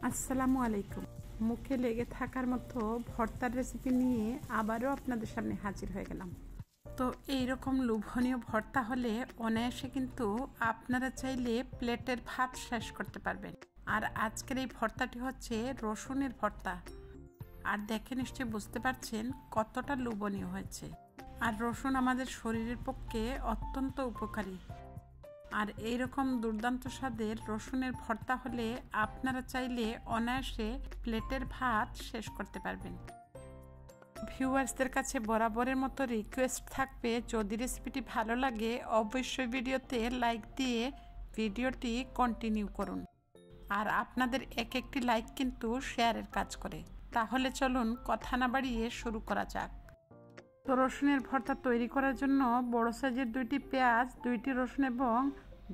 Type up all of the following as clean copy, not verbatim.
আসসালামু আলাইকুম। মুখে লেগে থাকার মতো ভর্তার রেসিপি নিয়ে আবারও আপনাদের সামনে হাজির হয়ে গেলাম। তো এইরকম লোভনীয় ভর্তা হলে অনায়াসে কিন্তু আপনারা চাইলে প্লেটের ভাত শেষ করতে পারবেন। আর আজকের এই ভর্তাটি হচ্ছে রসুনের ভর্তা। আর দেখে নিশ্চয়ই বুঝতে পারছেন কতটা লোভনীয় হয়েছে। আর রসুন আমাদের শরীরের পক্ষে অত্যন্ত উপকারী। আর এইরকম দুর্দান্ত স্বাদের রসুনের ভর্তা হলে আপনারা চাইলে অনায়াসে প্লেটের ভাত শেষ করতে পারবেন। ভিউয়ার্সদের কাছে বরাবরের মতো রিকোয়েস্ট থাকবে, যদি রেসিপিটি ভালো লাগে অবশ্যই ভিডিওতে লাইক দিয়ে ভিডিওটি কন্টিনিউ করুন। আর আপনাদের এক একটি লাইক কিন্তু শেয়ারের কাজ করে। তাহলে চলুন কথা না বাড়িয়ে শুরু করা যাক। তো রসুনের ভর্তা তৈরি করার জন্য বড় সাইজের 2টি পেঁয়াজ, 2টি রসুন এবং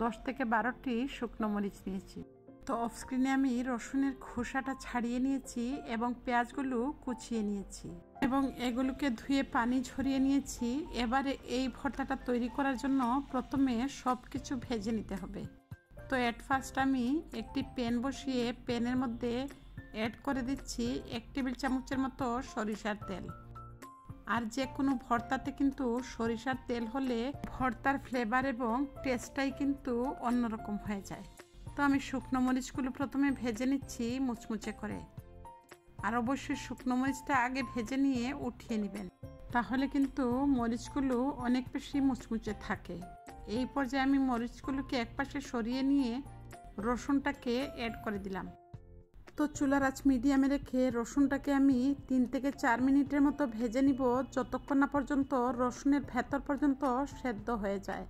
10 থেকে 12টি শুকনো মরিচ নিয়েছি। তো অফ স্ক্রিনে আমি রসুনের খোসাটা ছাড়িয়ে নিয়েছি এবং পেঁয়াজগুলো কুচিয়ে নিয়েছি এবং এগুলোকে ধুয়ে পানি ঝরিয়ে নিয়েছি। এবারে এই ভর্তাটা তৈরি করার জন্য প্রথমে সব কিছু ভেজে নিতে হবে। তো এট ফার্স্ট আমি একটি প্যান বসিয়ে প্যানের মধ্যে অ্যাড করে দিচ্ছি 1 টেবিল চামচের মতো সরিষার তেল। আর যে কোনো ভর্তাতে কিন্তু সরিষার তেল হলে ভর্তার ফ্লেভার এবং টেস্টটাই কিন্তু অন্যরকম হয়ে যায়। তো আমি শুকনো মরিচগুলো প্রথমে ভেজে নিচ্ছি মুচমুচে করে। আর অবশ্যই শুকনো মরিচটা আগে ভেজে নিয়ে উঠিয়ে নেবেন, তাহলে কিন্তু মরিচগুলো অনেক বেশি মুচমুচে থাকে। এই পর্যায়ে আমি মরিচগুলোকে একপাশে সরিয়ে নিয়ে রসুনটাকে অ্যাড করে দিলাম। তো চুলার আঁচ মিডিয়ামে রেখে রসুনটাকে আমি 3 থেকে 4 মিনিটের মতো ভেজে নিব, যতক্ষণ না পর্যন্ত রসুনের ভেতর পর্যন্ত সেদ্ধ হয়ে যায়।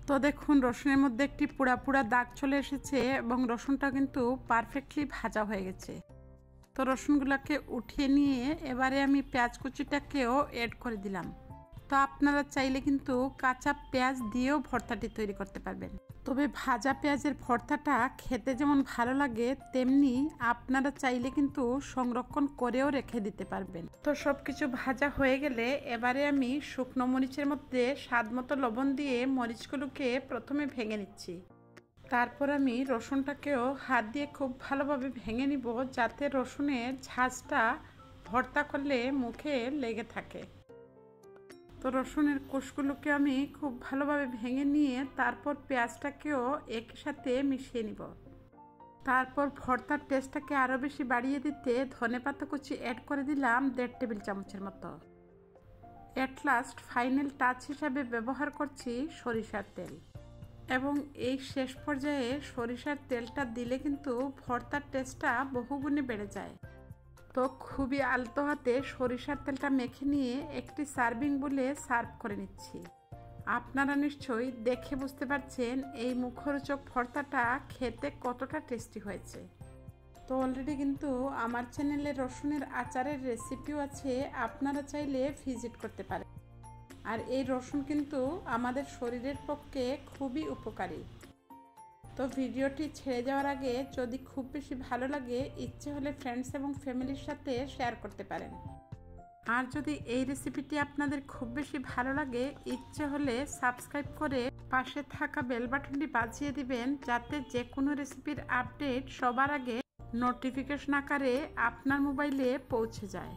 তো দেখুন রসুনের মধ্যে একটি পোড়া পোড়া দাগ চলে এসেছে এবং রসুনটা কিন্তু পারফেক্টলি ভাজা হয়ে গেছে। তো রসুনগুলোকে উঠিয়ে নিয়ে এবারে আমি পেঁয়াজ কুচিটাকেও অ্যাড করে দিলাম। তো আপনারা চাইলে কিন্তু কাঁচা পেঁয়াজ দিয়েও ভর্তাটি তৈরি করতে পারবেন। তবে ভাজা পেঁয়াজের ভর্তাটা খেতে যেমন ভালো লাগে, তেমনি আপনারা চাইলে কিন্তু সংরক্ষণ করেও রেখে দিতে পারবেন। তো সবকিছু ভাজা হয়ে গেলে এবারে আমি শুকনো মরিচের মধ্যে স্বাদ মতো লবণ দিয়ে মরিচগুলোকে প্রথমে ভেঙে নিচ্ছি। তারপর আমি রসুনটাকেও হাত দিয়ে খুব ভালোভাবে ভেঙে নিব, যাতে রসুনের ঝাঁঝটা ভর্তা করলে মুখে লেগে থাকে। তো রসুনের কোষগুলোকে আমি খুব ভালোভাবে ভেঙে নিয়ে তারপর পেঁয়াজটাকেও একই সাথে মিশিয়ে নিব। তারপর ভর্তার টেস্টটাকে আরও বেশি বাড়িয়ে দিতে ধনেপাতা কুচি অ্যাড করে দিলাম 1.5 টেবিল চামচের মতো। এট লাস্ট ফাইনাল টাচ হিসাবে ব্যবহার করছি সরিষার তেল। এবং এই শেষ পর্যায়ে সরিষার তেলটা দিলে কিন্তু ভর্তার টেস্টটা বহুগুণে বেড়ে যায়। তো খুবই আলতো হাতে সরিষার তেলটা মেখে নিয়ে একটি সার্ভিং বলে সার্ভ করে নিচ্ছি। আপনারা নিশ্চয়ই দেখে বুঝতে পারছেন এই মুখরোচক ভর্তাটা খেতে কতটা টেস্টি হয়েছে। তো অলরেডি কিন্তু আমার চ্যানেলে রসুনের আচারের রেসিপিও আছে, আপনারা চাইলে ভিজিট করতে পারেন। আর এই রসুন কিন্তু আমাদের শরীরের পক্ষে খুবই উপকারী। তো ভিডিওটি ছেড়ে যাওয়ার আগে যদি খুব বেশি ভালো লাগে, ইচ্ছে হলে ফ্রেন্ডস এবং ফ্যামিলির সাথে শেয়ার করতে পারেন। আর যদি এই রেসিপিটি আপনাদের খুব বেশি ভালো লাগে, ইচ্ছে হলে সাবস্ক্রাইব করে পাশে থাকা বেল বাটনটি বাজিয়ে দিবেন, যাতে যে কোনো রেসিপির আপডেট সবার আগে নোটিফিকেশন আকারে আপনার মোবাইলে পৌঁছে যায়।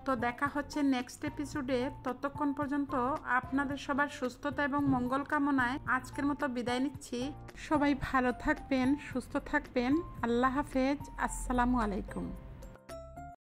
তো দেখা হচ্ছে নেক্সট এপিসোডে। ততক্ষণ পর্যন্ত আপনাদের সবার সুস্থতা এবং মঙ্গল কামনায় আজকের মতো বিদায় নিচ্ছি। সবাই ভালো থাকবেন, সুস্থ থাকবেন। আল্লাহ হাফেজ। আসসালামু আলাইকুম।